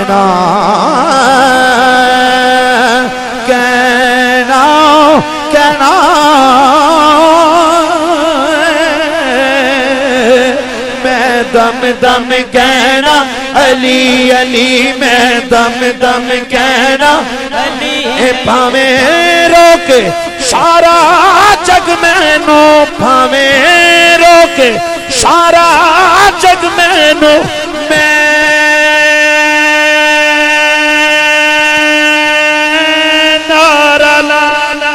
कहना कहना कहना मैं दम दम कहना अली अली मैं दम दम कहना अली भावे रोके सारा जग मैनू भावे रोके सारा जग मैनू मैं नारा ला ला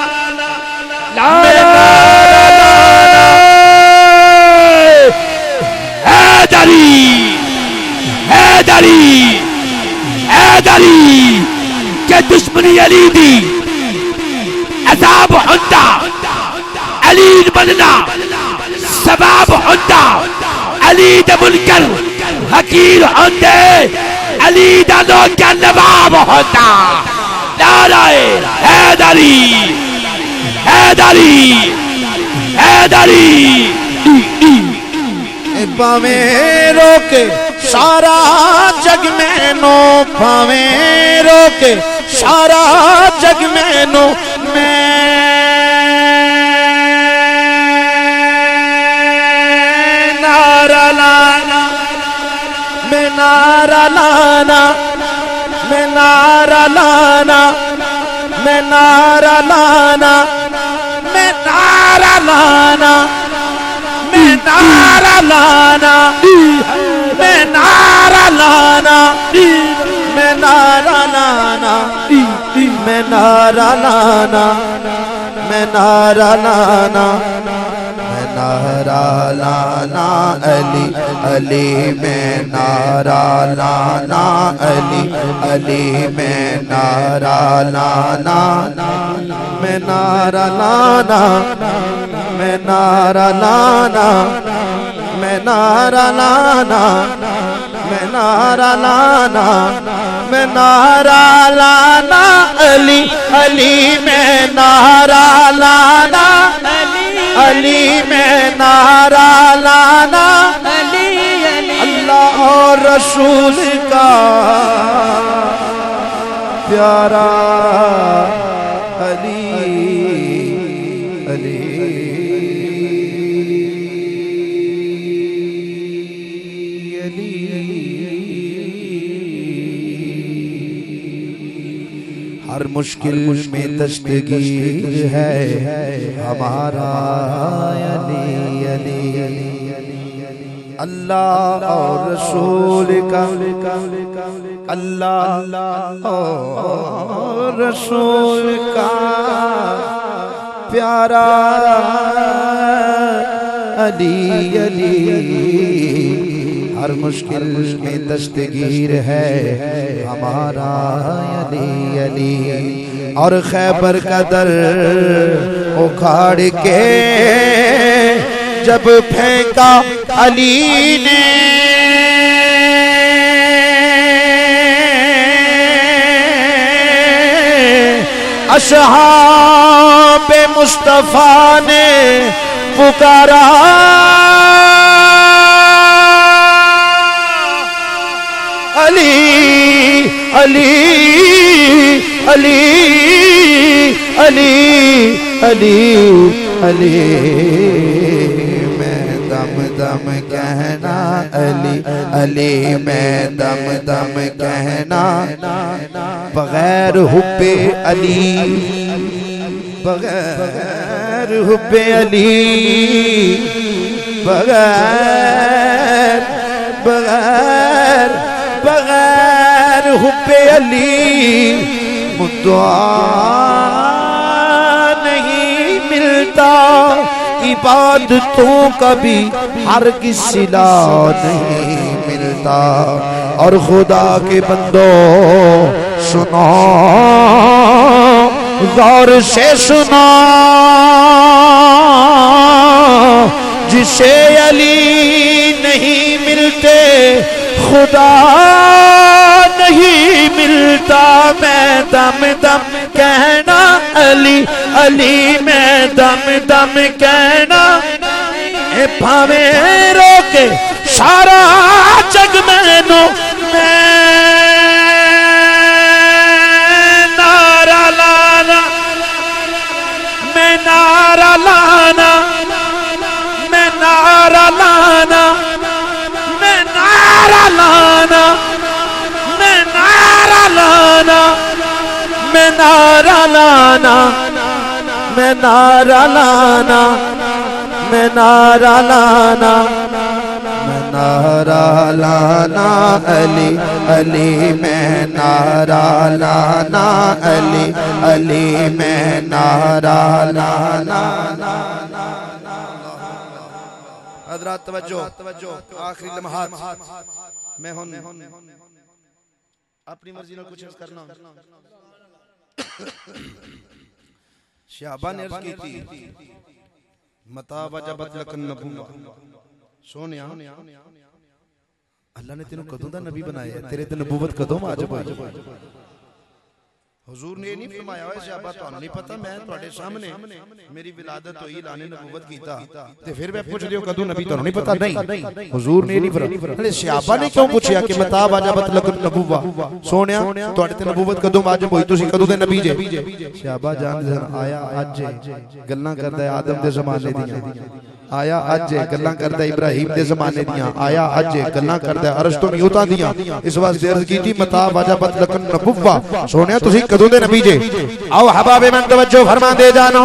ला हैदरी हैदरी हैदरी के दुश्मनी अली दी अजाब होता अली बनना सबाब होता अली दे मुनकर हकीर होते अली दा नौकर नवाब होता नाराए हैदरी हैदरी हैदरी पावे रोके सारा जग मैनू पावे रोके सारा जग मैनू मैं नारा लाना मैं नारा लाना मैं नारा लाना मैं नारा लाना मैं नारा लाना मैं नारा लाना मैं नारा लाना मैं नारा लाना मैं नारा लाना मैं नारा लाना मैं नारा लाना अली अली मैं नारा लाना अली अली मैं नारा लाना मैं नारा लाना मैं नारा लाना मैं नारा लाना मैं नारा लाना मैं नारा लाना अली अली मैं नारा लाना अली मैं नारा लाना अल्लाह और रसूल का प्यारा अली अली हर मुश्किल में दस्तगीर है हमारा अली अली अल्लाह और रसूल का अल्लाह और रसूल का प्यारा अली अली हर मुश्किल में दस्तगीर है हमारा अली अली और खैबर का दर उखाड़ के जब फेंका अली ने असहाबे मुस्तफा ने पुकारा अली अली अली अली अली अली मैं दम दम कहना अली अली मैं दम दम कहना बगैर हुब्बे अली बगैर हुब्बे अली बगैर बगैर बगैर हुब्बे अली मुद्दा नहीं मिलता इबादतों का भी हर किसी ला नहीं मिलता और खुदा के बंदों सुनो गौर से सुनो जिसे अली नहीं मिलते खुदा नहीं मिलता मैं दम दम कहना अली अली मैं दम दम कहना भावे रोके सारा जग मैनू मैं लाना, मैं नारा लाना, मैं नारा लाना, मैं नारा लाना, मैं नारा लाना, मैं नारा लाना, मैं नारा लाना अली अली, मैं नारा लाना अली अली, मैं नारा लाना। हज़रात तवज्जो, आखिरी लम्हात मैं हुन अपनी मर्जी नाल कुछ करना। शहाबा ने अर्ज की थी मता वजबत लकन नबुव्वा, सोनिया अल्लाह ने तेनू कदों दा नबी बनाया, तेरे ते नबूवत कदों वाजिब होई? हुजूर ने नहीं फरमाया होया शहाबा तुहानू नहीं पता मैं तुहाडे सामने मेरी विलादत होई, ऐलान नबूवत कीता ते फिर मैं पुछ दियो कदों नबी तुहानू नहीं पता? नहीं, हुजूर ने नहीं फरमाया। शहाबा ने क्यों पूछया कि मता वजबत लकन नबुव्वा, सोनिया तुहाडे ते नबूवत कदों वाजिब होई, तुसी कदों दे नबी जे? शहाबा जानदे आया अज गल्लां करदा है आदम दे ज़माने दियां, आया अज गल्लां करदा इब्राहिम दे ज़माने दियां, आया अज गल्लां करदा अरश तो न्यूतां दियां। इस वास्ते अर्ज कीती मता वजबत लकन नबुव्वा, सोनिया तुसी कदों दे नबी जे? आओ हबाबे मन तवज्जो फरमा दे जानो,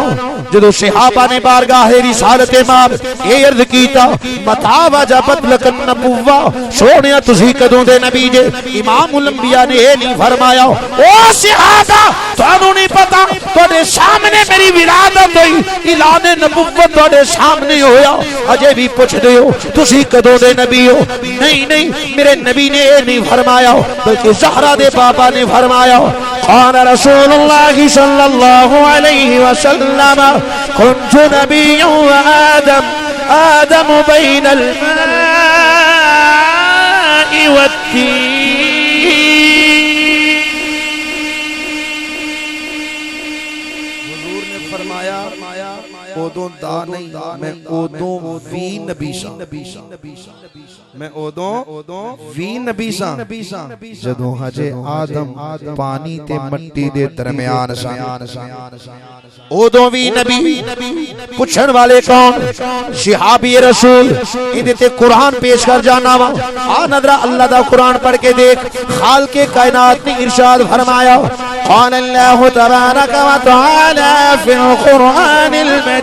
जदों सहाबा ने बारगाह रिसालत माब ये अर्ज कीता मता वजबत लकन नबुव्वा, सोनिया तुसी कदों दे नबी जे? इमामुल अंबिया ने ये नहीं फरमाया ओ सहाबा तुहानू नहीं पता तुहाडे सामने मेरी विलादत होई, ऐलान नबुव्वत तुहाडे सामने होया, अजे भी पुछदे हो तुसी कदों दे नबी हो? नहीं नहीं, मेरे नबी ने ये नहीं फरमाया बल्कि ज़हरा दे बाबा ने फरमाया क़ाल रसूलुल्लाह सल्लल्लाहु अलैहि वसल्लम कुन्तु नबिय्यन व आदम बैनल माइ वत्तीन। हुजूर ने फरमाया ओदों दा नहीं, मैं ओदों वी नबी सा, मैं ओदों वी नबी सा जदों हजे आदम पानी ते मट्टी दे दरमियान सा, ओदों वी नबी। पुछण वाले कौन? सहाबी रसूल। इहदे ते कुरान पेश कर जाना वा, आ नजरा अल्लाह दा कुरान पढ़ के देख। खालिक़े कायनात ने इरशाद फरमाया क़ाल अल्लाहु तबारक व तआला फिल कुरानिल मजीद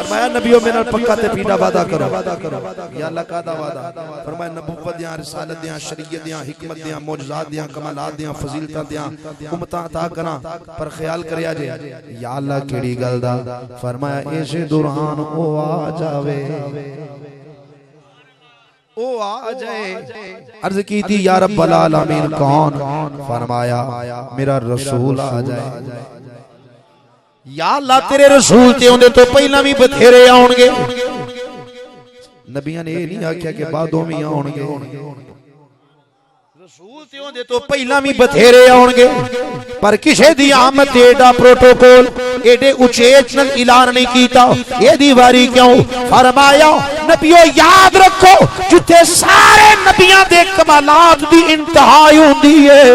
फरमाया नबियों मेरे पक्का ते पीड़ा वादा करो, या अल्लाह का वादा? फरमाया नबुव्वत दियां, रिसालत दियां, शरीयत दियां, हिकमत दियां, मौजज़ात दियां, कमालात दियां, फजीलतां दियां उम्मतां अता करा, पर ख्याल करया जे या अल्लाह केड़ी गल दा? फरमाया इसे दौरान ओ आ जावे, ओ आ जाए। अर्ज की थी या रब्बल आलमीन कौन? फरमाया मेरा रसूल आ जाए। या अल्लाह तेरे रसूल ते उंदे तो पहला भी बथेरे आउणगे। नबियां ने ये नहीं आख्या कि बादों भी आउणगे, रसूल ते उंदे तो पहला भी बथेरे आउणगे, पर किसे दी आमद ते एडा प्रोटोकॉल एडे उचेच नाल ऐलान नहीं कीता। एदी वारी क्यों? फरमाया नबियों याद रखो जिथे सारे नबियां दे कमालात दी इंतहा हुंदी है,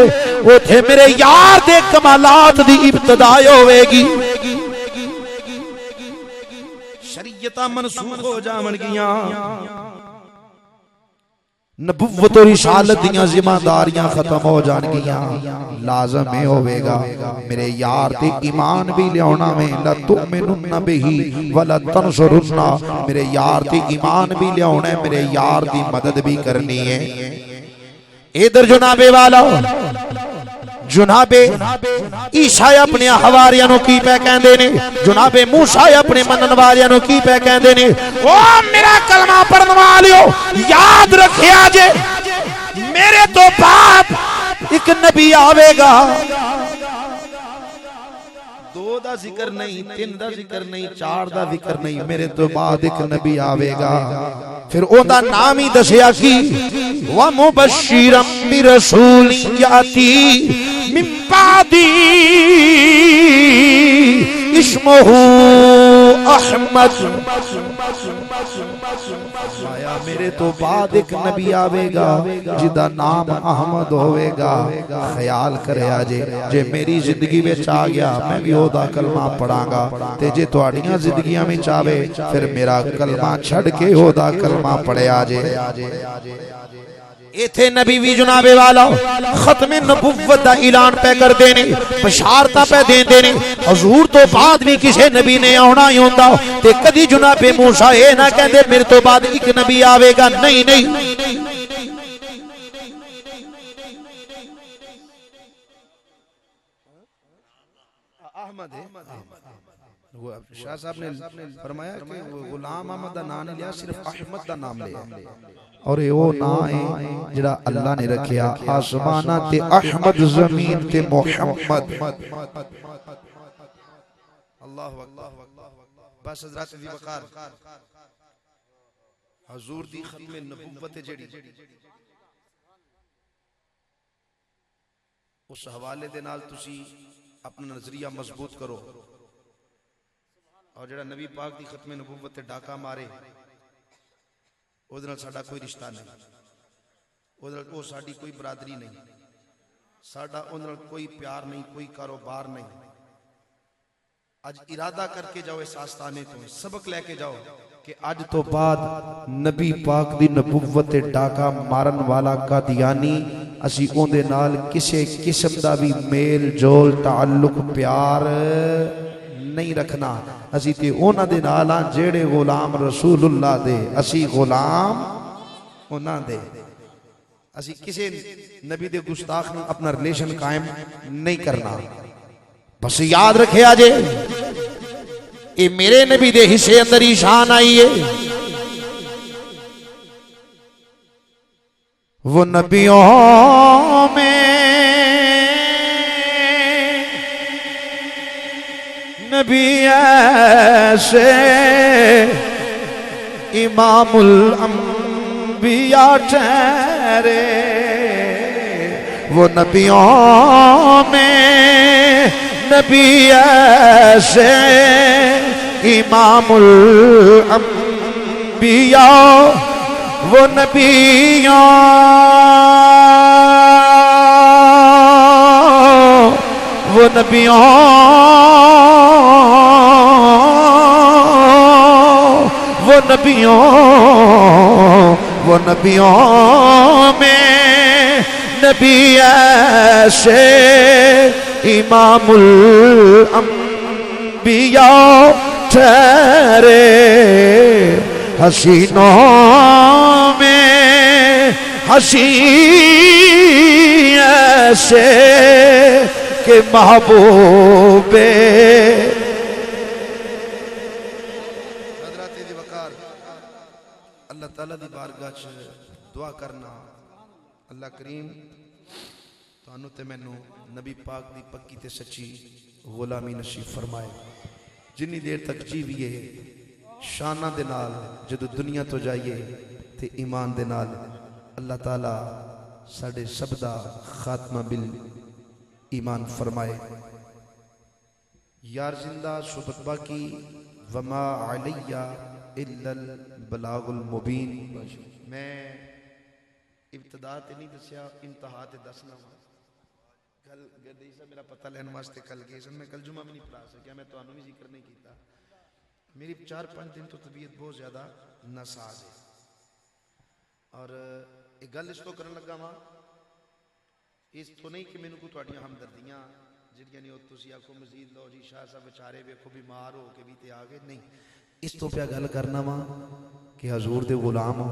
उथे मेरे यार दे कमालात दी इब्तिदा होवेगी। शरीयतां मनसूख हो जावणगियां, नबुव्वत और रिसालत दियां जिम्मेदारियां खत्म हो जाणगियां। लाज़म है होवेगा मेरे यार ते ईमान भी लियाना में, ला तुमिनुन्ना बिही वला तंसुरुन्ना, मेरे यार ते ईमान भी लियाना है, मेरे यार दी मदद भी करनी है। इधर जनाबे वाला जुनाबे ईसा अपने हवारियां नु की पे कहंदे ने, जुनाबे मूसा अपने मनन वालियां नु की पे कहंदे ने, ओ मेरा कलमा पढ़न वालियो याद रखिया जे मेरे तो बाद एक नबी आवेगा। दो दो दा जिक्र नहीं, तीन दा जिक्र नहीं, चार दा जिक्र नहीं, मेरे तो बाद एक नबी आवेगा। फिर ओदा नाम ही दसिया कि व मुबश्शिरम बिरसूलिन याती मिन बादी इस्मुहु अहमद। आया मेरे तो बाद एक नबी आवेगा जिदा नाम अहमद होवेगा। ख्याल करे जे जे मेरी जिंदगी में आ गया मैं भी ओदा कलमा पढ़ांगा, ते जे तुहाडियां जिंदगियां में आवे फिर मेरा कलमा छड़ के ओदा कलमा पढ़िया जे। इथे नबी भी जनाबे वाला खत्मे नबुव्वत दा ऐलान पे कर देने, बशारता पे देंदे ने। हजूर तो बाद भी किसी नबी ने आना ही होंदा, ते कदी जनाबे मूसा ये ना कहंदे मेरे तो बाद एक नबी आवेगा। नहीं नहीं, अहमद है। वो शाह साहब ने फरमाया कि गुलाम अहमद दा नाम नहीं लिया, सिर्फ अहमद दा नाम लिया। और ये वो ना है जिहड़ा अल्लाह ने रखिया आसमाना ते अहमद, जमीन ते मोहम्मद। अल्लाहु अकबर। बस हजरत दी वकार हुजूर दी खत्मे नबुव्वत जेड़ी उस हवाले दे नाल तुसी अपना नजरिया मजबूत करो। और जेड़ा नबी पाक दी खत्मे नबुव्वत ते डाका मारे ਉਹਦੇ ਨਾਲ ਸਾਡਾ ਕੋਈ ਰਿਸ਼ਤਾ ਨਹੀਂ, ਉਹਦੇ ਨਾਲ ਉਹ ਸਾਡੀ ਕੋਈ ਬਰਾਦਰੀ ਨਹੀਂ, ਸਾਡਾ ਉਹਦੇ ਨਾਲ ਕੋਈ ਪਿਆਰ ਨਹੀਂ, ਕੋਈ ਕਾਰੋਬਾਰ ਨਹੀਂ। ਅੱਜ ਇਰਾਦਾ ਕਰਕੇ ਜਾਓ ਇਸ ਆਸਤਾਨੇ ਤੋਂ, ਸਬਕ ਲੈ ਕੇ ਜਾਓ कि अज तो बाद नबी पाक दी नबुव्वत ते डाका मारन वाला कादियानी असी उहदे नाल किसी किस्म दा भी मेल जोल ताल्लुक प्यार नहीं रखना। असी ते उन्हां दे नाल हां जेड़े गुलाम रसूलुल्लाह दे, असी गुलाम उन्हां दे। असी किसी नबी दे गुस्ताख नाल अपना रिलेशन कायम नहीं करना। बस याद रखे आजे ये मेरे नबी दे हिस्से अंदर ही शान आई है। वो नबियों में नबी ऐसे इमामुल अंबिया ठहरे। वो नबियों में नबी ऐसे इमामुल अंबिया। वो नबियों वो नबियों वो नबियों वो नबियों में नबी ऐसे इमामुल अंबिया ठहरे। हसीनों में हसी ऐसे के महबूबे। हज़रत दी वकार अल्लाह ताला दी बारगाह च दुआ करना, अल्लाह करीम तानू ते मैनू नबी पाक दी पक्की ते सच्ची गुलामी नसीब फरमाए। जिन्नी देर तक जीविए शाना दे नाल जदों दुनिया तो जाइए ते ईमान दे नाल अल्लाह ताला साडे सब दा खात्मा बिल ईमान फरमाए। यार जिंदा सुबत बाकी वमा अलैया इल्लल बलागुल मुबीन। मैं इब्तदा ते नहीं दस्या, इंतहा ते दसना। कल गद्दी साहब मेरा पता लैन वास्ते कल गए सन, मैं कल जुमा भी नहीं पढ़ा सकिया, मैं तुहानू भी जिक्र नहीं किया। मेरी 4-5 दिन तो तबीयत बहुत ज़्यादा नासाज है। और एक गल इस तो करन लगा वा, इस तो नहीं कि मैनू कोई तुहाडियां हमदर्दियां जिहड़ियां ने तुसीं आखो मजीद लो जी शाह साहब बेचारे वेखो बीमार हो के भी ते आ गए। नहीं, इस तो प्या गल करना वा कि हजूर दे गुलाम हो,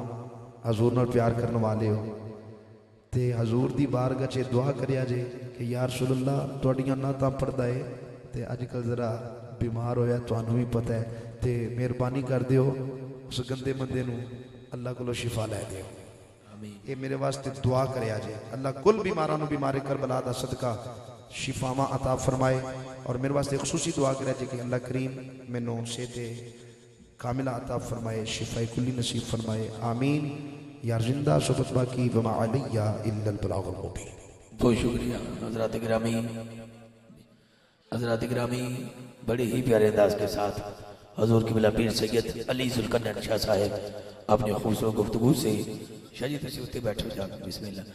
हजूर नाल प्यार करने वाले हो, ते हजूर दी बारगाह च दुआ करिया जे कि या रसूलुल्लाह तुहाडियां नातां पढ़दा है ते अजकल जरा बीमार होया, तुहानू भी पता है, ते मेहरबानी कर दियो उस गंदे बंदे नू अल्लाह कोलों शिफा लै दियो। ये मेरे वास्ते दुआ करे जे। अल्लाह कुल बीमारां नू बीमारे करबला दा सदका शिफावा अता फरमाए और मेरे वास्ते खुसूसी दुआ करे कि अल्लाह करीम मैनू सेहते कामिला अता फरमाए, शिफाए कुल्ली नसीब फरमाए। आमीन या जिंदा सुबत बाकी वमा अलैया इल्लल बलागुल मुबीन। बहुत शुक्रिया हज़रात गिरामी बड़े ही प्यारे अंदाज के साथ हजूर किबला पीर सैयद अली जुल्करनैन शाह साहब अपनी खूबसूरत गुफ्तगू से शाह जी तशरीफ उत्ते बैठे हो जाकर बिस्मिल्लाह।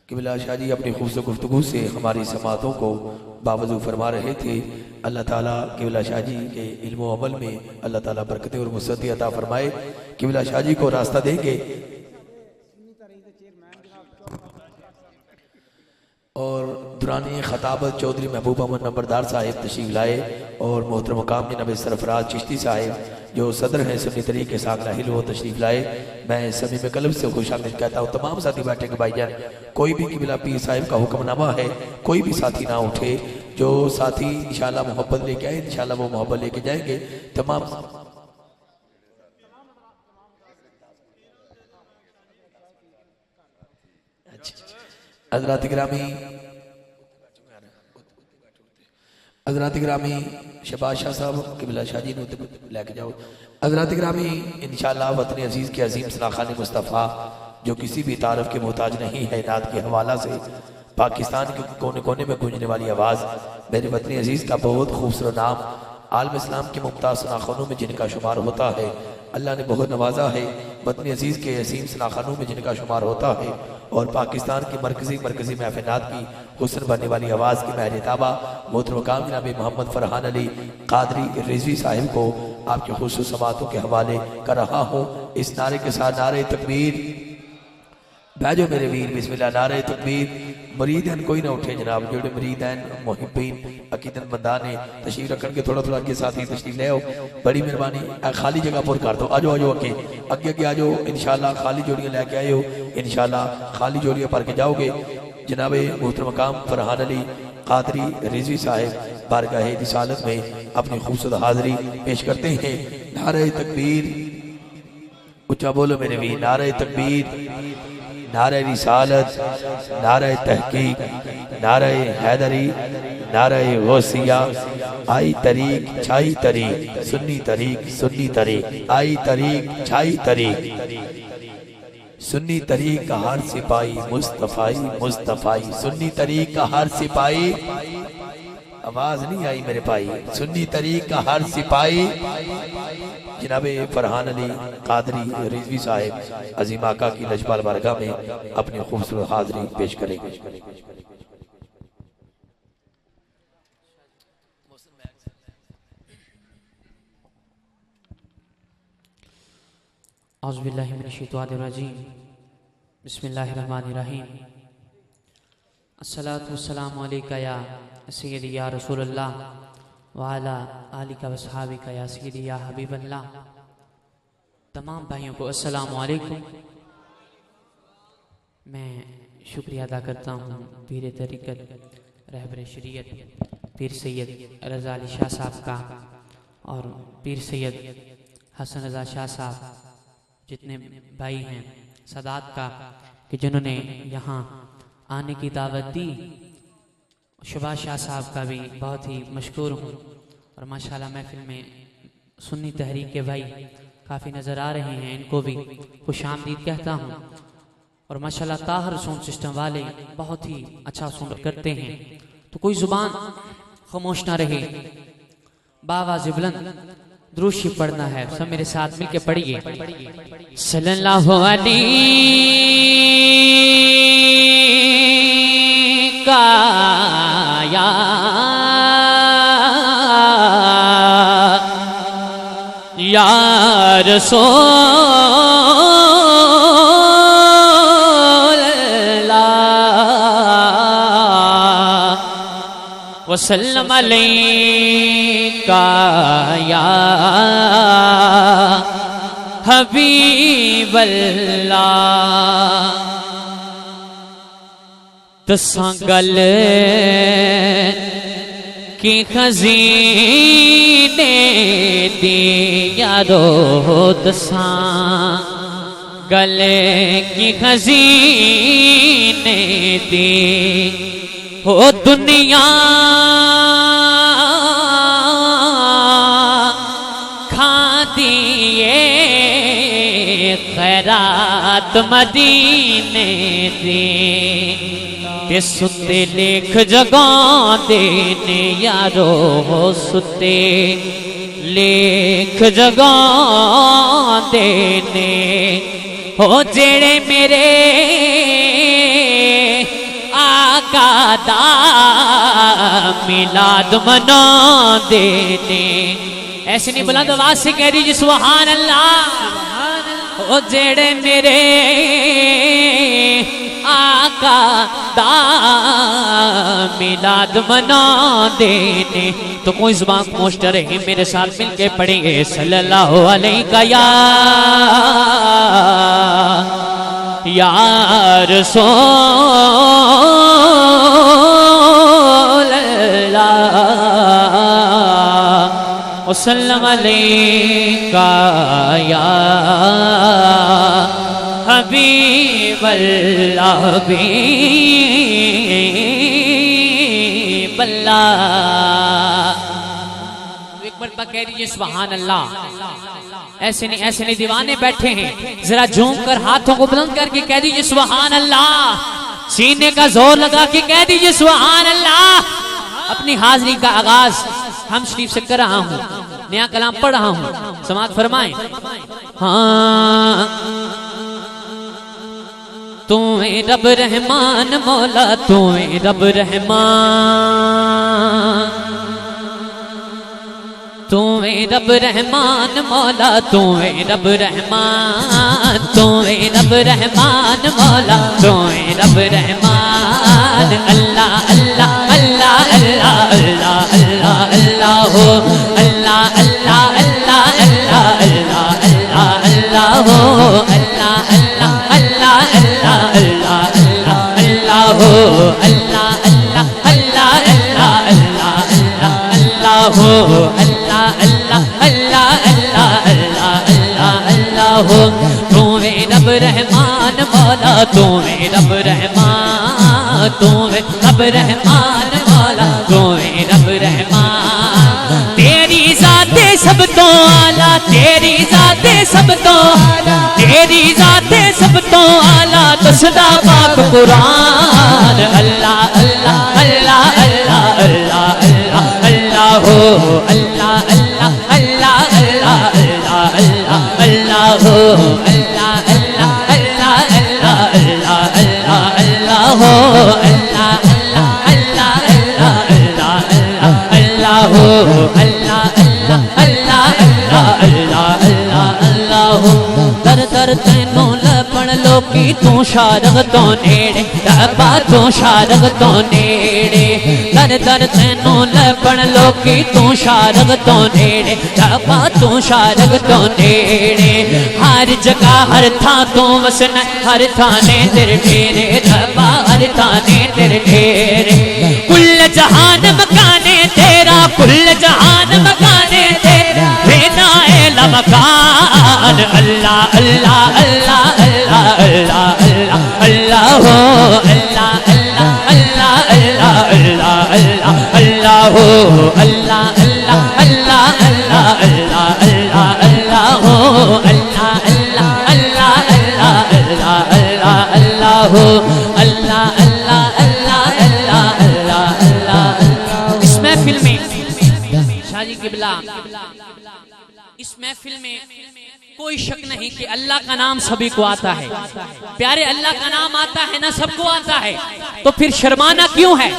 किबला शाह जी अपनी खूबसूरत गुफ्तगू से हमारी समातों को बावजू फरमा रहे थे। अल्लाह ताला किबला शाह जी के इल्म व अमल में अल्लाह ताला बरकतें और मुसद्दी अता फरमाए। किबला शाह जी को रास्ता देंगे और दुरानी खताबत चौधरी महबूब अहमद नंबरदार साहिब तशरीफ लाए और मोहतरम मुकाम जनाब सरफराज चिश्ती साहिब जो सदर हैं सुन्नी तरीके सागला हिल वो तशरीफ लाए। मैं सभी में कलब से खुशामदीद कहता हूँ। तमाम साथी बैठे के भाईजान, कोई भी किबला पीर साहिब का हुक्मनामा है, कोई भी साथी ना उठे। जो साथी इंशाल्लाह मोहब्बत लेके आए इंशाल्लाह वो मोहब्बत लेके जाएंगे। तमाम हज़रात गिरामी शहबाज शाह साहब किबला शाह जी लेके जाओ। हज़रात गिरामी इंशाअल्लाह वतन अजीज़ के अजीम सलाखान मुस्तफ़ा जो किसी भी तारफ़ के मोहताज नहीं है, नात के हवाला से पाकिस्तान के कोने कोने में गूंजने वाली आवाज़ मेरे वतन अजीज़ का बहुत खूबसूरत नाम आलम इस्लाम के मुमताज़ सनाखानों में जिनका शुमार होता है। अल्लाह ने बहुत नवाजा है, वतन अजीज़ के असीम सनाखानों में जिनका शुमार होता है और पाकिस्तान की मरकज़ी महफ़िलात की हुस्न बनने वाली आवाज़ की महर ताबा मोहतरम काम जनाब मोहम्मद फरहान अली कादरी रिजवी साहिब को आपके खुसूस समातों के हवाले कर रहा हूँ। इस नारे के साथ नारे तकबीर बैजो मेरे वीर बिस्मिल्लाह। नारे तकबीर। मरीद हैं कोई ना उठे जनाब, जो मरीद हैं मुहिब्बीन अकीदत बंदान ने तशरीफ रखन के थोड़ा थोड़ा आगे साथी तशरीफ ले आओ, बड़ी मेहरबानी। खाली जगह पर कर दो, आ जाओ आगे आगे आ जाओ। इंशाल्लाह खाली जोड़ियाँ लेके आए हो, इंशाल्लाह खाली जोड़ियाँ भर के जाओगे। जनाब मोहतरम मकाम फरहान अली कादरी रिजवी साहिब बारगाह रिसालत में अपनी खूबसूरत हाजिरी पेश करते हैं। नारे तकबीर, ऊंचा बोलो मेरे वीर। नारे तकबीर, नारे रिसालत, नारे तहकीक, नारे हैदरी, नारे गौसिया। आई तरीक छाई तरीक, सुन्नी तरीक सुन्नी तरीक, आई तरीक छाई तरीक, सुन्नी तरीक का हर सिपाही मुस्तफाई मुस्तफाई, सुन्नी तरीक का हर सिपाही। आवाज नहीं आई मेरे भाई। सुन्नी तरीक का हर सिपाही जनाबे फरहान अली कादरी रिजवी साहिब अजीम आका की लजपाल बारगाह में अपनी खूबसूरत हाजिरी पेश करेंगे। औज़ुबिल्लाहि मिनश्शैतानिर्रजीम, बिस्मिल्लाहिर्रहमानिर्रहीम। अस्सलातु वस्सलामु अलैका या सय्यदी या रसूलल्लाह व अला आलिका व सहाबिका या सय्यदी या हबीबल्लाह। तमाम भाइयों को अस्सलामु अलैकुम। मैं शुक्रिया अदा करता हूँ पीर तरीक़त रहबर शरीयत पीर सैयद रज़ा अली शाह साहब का और पीर सैयद हसन रज़ा शाह साहब जितने भाई हैं सदात का कि जिन्होंने यहाँ आने की दावत दी। शहबाज शाह साहब का भी बहुत ही मशकूर हूँ और माशाल्लाह महफिल में सुन्नी तहरीक के भाई काफ़ी नज़र आ रहे हैं, इनको भी खुशामदीद कहता हूँ। और माशाल्लाह ताहर साउंड सिस्टम वाले बहुत ही अच्छा साउंड करते हैं, तो कोई ज़ुबान खामोश ना रहे, बावाज़ बुलंद द्रूशी पढ़ना है। सब मेरे साथ मिलके पढ़िए। सल्लल्लाहु अलैका या रसूल अल्लाह वसल्लम अलैका या हबीब अल्लाह। दसां गल की खजीने दी यादो, दसां गल की खजीने दी हो दुनिया दिए खैरात मदीने दे ते सुते लेख जगा देने यारो सुते लेख जगा देने हो जेड़े मेरे आका दा मिलाद मना देने। ऐसे नहीं बुलंद आवाज से कह दीजिए सुभान अल्लाह। ओ जेड़े मेरे आका दा मिलाद मना देने। तो कोई ज़ुबान पोस्टर है मेरे साथ मिलके पढ़ेंगे सल्लल्लाहु अलैहि का या रसूल अल्लाह वसल्लम अलैका या हबीब अल्लाह एक मरतबा कह दीजिए सुभान अल्लाह। ऐसे नहीं दीवाने बैठे हैं, जरा झूम कर हाथों को बुलंद करके कह दीजिए सुभान अल्लाह। सीने का जोर लगा के कह दीजिए सुभान अल्लाह। अपनी हाजिरी का आगाज हम शरीफ से कर रहा हूँ, नया कलाम पढ़ रहा हूँ, समाअत फरमाएं। हाँ तुम्हें रब रहमान मौला तुम्हें रब रहमान तुम्हें रब रहमान मौला तुम्हें रब रहमान तुम्हें रब रहमान मौला तुम्हें रब रहमान। अल्लाह अल्लाह अल्लाह अल्लाह अल्लाह अल्लाह अल्लाह हो अल्लाह अल्लाह अल्लाह अल्लाह अल्लाह अल्लाह अल्लाह हो अल्लाह अल्लाह अल्लाह अल्लाह अल्लाह अल्लाह अल्लाह हो अल्लाह अल्लाह अल्लाह अल्लाह अल्लाह अल्लाह अल्लाह हो अल्लाह अल्लाह अल्लाह अल्लाह अल्लाह अल्लाह अल्लाह हो। तुम्हें रब रहमान मौला तुम्हें रब रहमान तुम्हें रब रहमान मौला तुम्हें रब रहमान। तेरी ज़ाते सब तो आला तेरी ज़ाते सब तो आला तेरी ज़ाते सब तो आला दसदा पाक कुरान। अल्लाह अल्लाह अल्लाह अल्लाह अल्लाह अल्लाह अल्लाह हो अल्लाह अल्लाह अल्लाह अल्लाह अल्लाह अल्लाह अल्लाह हो अल्लाह अल्लाह अल्लाह अल्लाह अल्लाह अल्लाह अल्लाह हो अल्लाह अल्लाह अल्लाह अल्लाह अल्लाह अल्लाह अल्लाह हो अल्लाह अल्लाह अल्लाह अल्लाह अल्लाह अल्लाह अल्लाह हो। दर दर तैनू लपण लोकी तू शारग तो नेड़े रब्बा तू शारग तो नेड़े दर दर तैनू लपण लोकी तू शारग तो नेड़े रब्बा तू शारग तो नेड़े। हर जगह हर थां तू वसना हर थाने तेरे डेरे रब्बा हर थाने तेरे डेरे। कुल जहान मकाने तेरा कुल जहान मकाने तेरा बेना एला मकान। अल्लाह अल्लाह अल्लाह अल्लाह अल्लाह अल्लाह अल्लाह हो अल्लाह अल्लाह अल्लाह अल्लाह अल्लाह अल्लाह अल्लाह हो अल्लाह अल्लाह अल्लाह अल्लाह अल्लाह अल्लाह अल्लाह हो अल्लाह अल्लाह अल्लाह अल्लाह अल्लाह अल्लाह अल्लाह हो अल्लाह अल्लाह अल्लाह अल्लाह अल्लाह अल्लाह अल्लाह। इस महफिल में शादी किबला इस महफिल में कोई शक नहीं कि अल्लाह का नाम सभी को आता है, प्यारे अल्लाह का नाम आता है ना सबको आता है। तो फिर शर्माना क्यों है?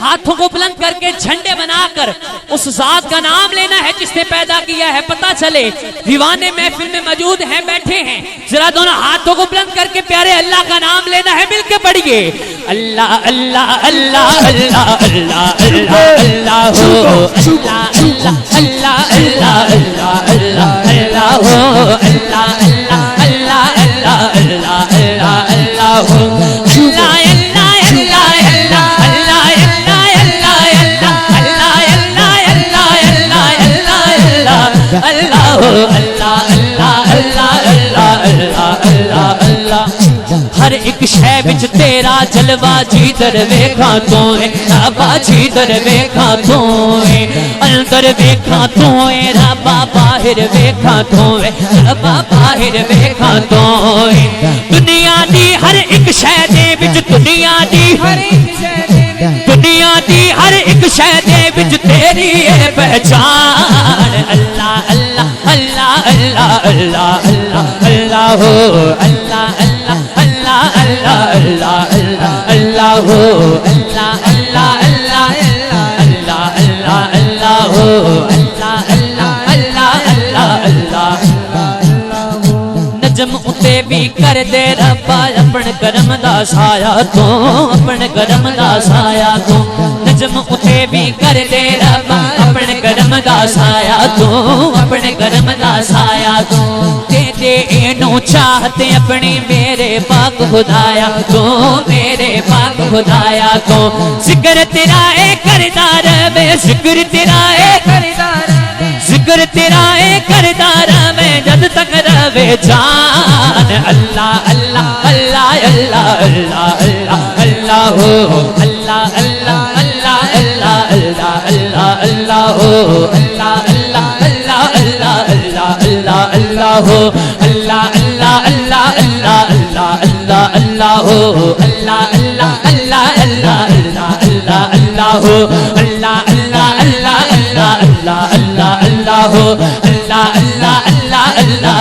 हाथों को बुलंद करके झंडे बनाकर उस जात का नाम लेना है जिसने पैदा किया है। पता चले दीवाने महफिल में मौजूद हैं बैठे हैं, जरा दोनों हाथों को बुलंद करके प्यारे अल्लाह का नाम लेना है। मिलके पढ़िए अल्लाह अल्लाह अल्लाह अल्लाह अल्लाह अल्लाह अल्लाह हो अल्लाह अल्लाह अल्लाह अल्लाह अल्लाह अल्लाह अल्लाह हो अल्लाह अल्लाह अल्लाह अल्लाह अल्लाह अल्लाह अल्लाह हो अल्लाह अल्लाह अल्लाह अल्लाह अल्लाह अल्लाह अल्लाह अल्लाह अल्लाह अल्लाह अल्लाह अल्लाह अल्लाह हो अल्लाह अल्लाह अल्लाह अल्लाह अल्लाह अल्लाह अल्लाह। हर एक शय विच तेरा जलवा जिधर वेखा तू है रब्बा जिधर वेखा तू है अंदर वेखा तू है रब्बा बाहर वेखा तू है रब्बा बाहर वेखा तू है दुनिया दी हर एक शय दे विच दुनिया दी हर एक शय दुनिया दी हर एक शय दे विच तेरी है पहचान अल्लाह अल्लाह अल्लाह अल्लाह अल्लाह अल्लाह अल्लाह हो अल्लाह अल्लाह अल्लाह अल्लाह अल्लाह अल्लाह अल्लाह हो अल्लाह अल्लाह अल्लाह अल्लाह अल्लाह अल्लाह हो अल्लाह अल्लाह अल्लाह अल्लाह अल्लाह नजम उते भी कर दे रब्बा अपन करम दा साया तू अपन करम दा साया तू नजम उते भी कर दे रब्बा अपन करम दा साया तू अपन करम दा साया तू दे दे एनू चाहते अपनी मेरे पाक खुदाया तू मेरे पाक खुदाया तू जिक्र तेरा ए करदा रवे जिक्र तेरा ए करदा रवे जिक्र तेरा ए करदा रवे जब तक रवे जान अल्लाह अल्लाह अल्लाह अल्लाह अल्लाह अल्लाह अल्लाह हो अल्लाह अल्लाह अल्लाह अल्लाह अल्लाह अल्लाह अल्लाह हो अल्लाह अल्लाह अल्लाह अल्लाह अल्लाह अल्लाह अल्लाह हो अल्लाह अल्लाह अल्लाह अल्लाह अल्लाह अल्लाह अल्लाह हो अल्लाह अल्लाह अल्लाह अल्लाह अल्लाह अल्लाह अल्लाह हो अल्लाह अल्लाह अल्लाह अल्लाह अल्लाह अल्लाह अल्लाह हो अल्लाह अल्लाह अल्लाह अल्लाह अल्लाह अल्लाह हो अल्लाह अल्लाह अल्लाह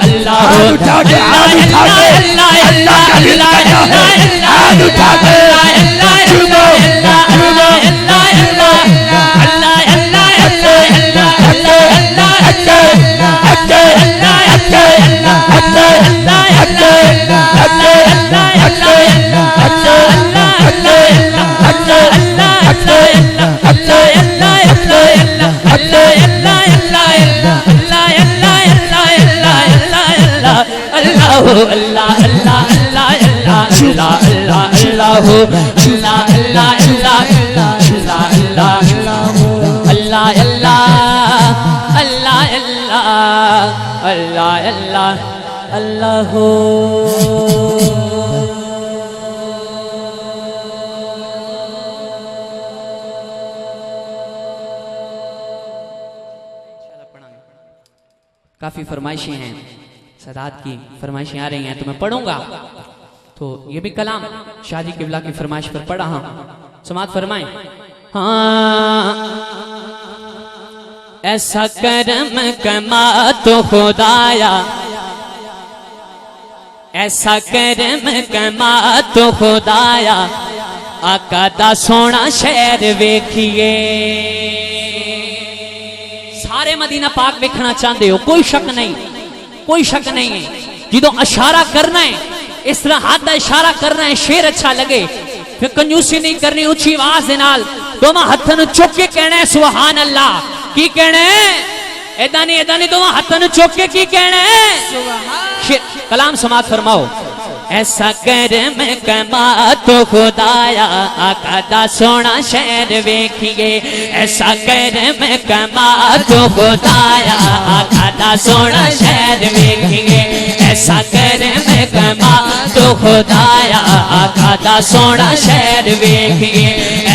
अल्लाह हाथ उठा के चुमो अल्लाह अल्लाह अल्लाह अल्लाह अल्लाह अल्लाह अल्लाह अल्लाह अल्लाह हो काफी फरमाइशें हैं सदात की फरमाइशें आ रही हैं तो मैं पढ़ूंगा तो ये भी कलाम शादी किबला की फरमाइश पर पढ़ा हाँ समात फरमाएं हाँ ऐसा करम कमा तो खुदाया ऐसा करम कमा तो खुदाया आका दा सोना शहर वेखिए सारे मदीना पाक वेखना चाहते हो कोई शक नहीं है जो इशारा करना है इस तरह हाथ का इशारा करना है शेर अच्छा लगे फिर कंजूसी नहीं करनी ऊंची आवाज दे नाल दोवां हत्थां नूं चुक के कहना है सुभान अल्लाह की कहना है ऐदा नहीं दोवां हत्थां नूं चुक के की कहना है कलाम समात फरमाओ ऐसा करम कमा तो खुदाया आका दा सोना शहर वेखिए ऐसा करम कमा तो खुदाया आका दा सोना शहर वेखिए ऐसा करम कमा तो खुदाया आका दा सोना शहर वेखिए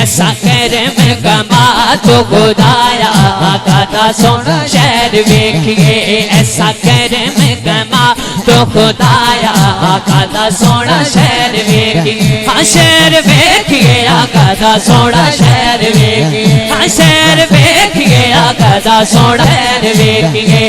ऐसा करम कमा तो खुदाया आका दा सोना शहर वेखिए ऐसा करम कमा तो खुदाया आका दा सोना शहर वेखिए हाँ शहर वेखिए आका दा सोना शहर वेखिए हाँ शहर वेखिए आका दा सोना शहर वेखिए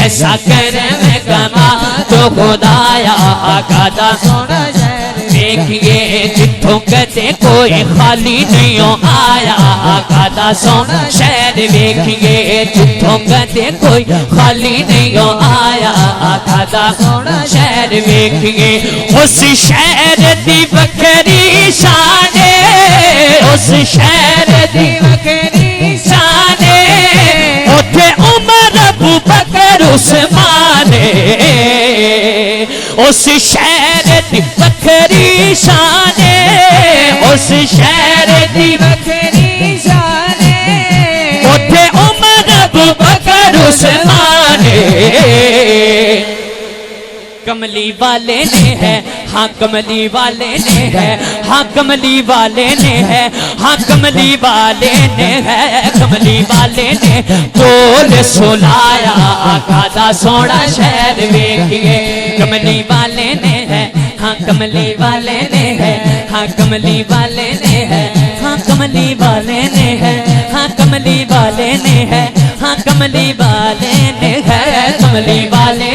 ऐसा करम कमा तो खुदाया आका दा सोना शहर वेखिए जिथों कदे कोई खाली नहीं आया आका दा सोना शहर वेखिए जिथों कदे कोई खाली नहीं आया आका दा सोना शहर वेखिए उस शहर दी बखरी शाने उस शहर दी बखरी शाने उठे उमर अबू बकर उस्माने उस शहर दी बखरी शाने उस शहर दी बखरी शाने उठे उमर अबू बकर उस्माने कमली वाले ने है हाँ कमली वाले ने है, हाँ कमली वाले ने है, हाँ कमली वाले ने है, कमली वाले ने बोल सुनाया आका दा सोना शहर वेखिए। कमली वाले ने है, हाँ कमली वाले ने है, हाँ कमली वाले ने है, हाँ कमली वाले ने है, हाँ कमली वाले ने है, हाँ कमली वाले ने है, कमली वाले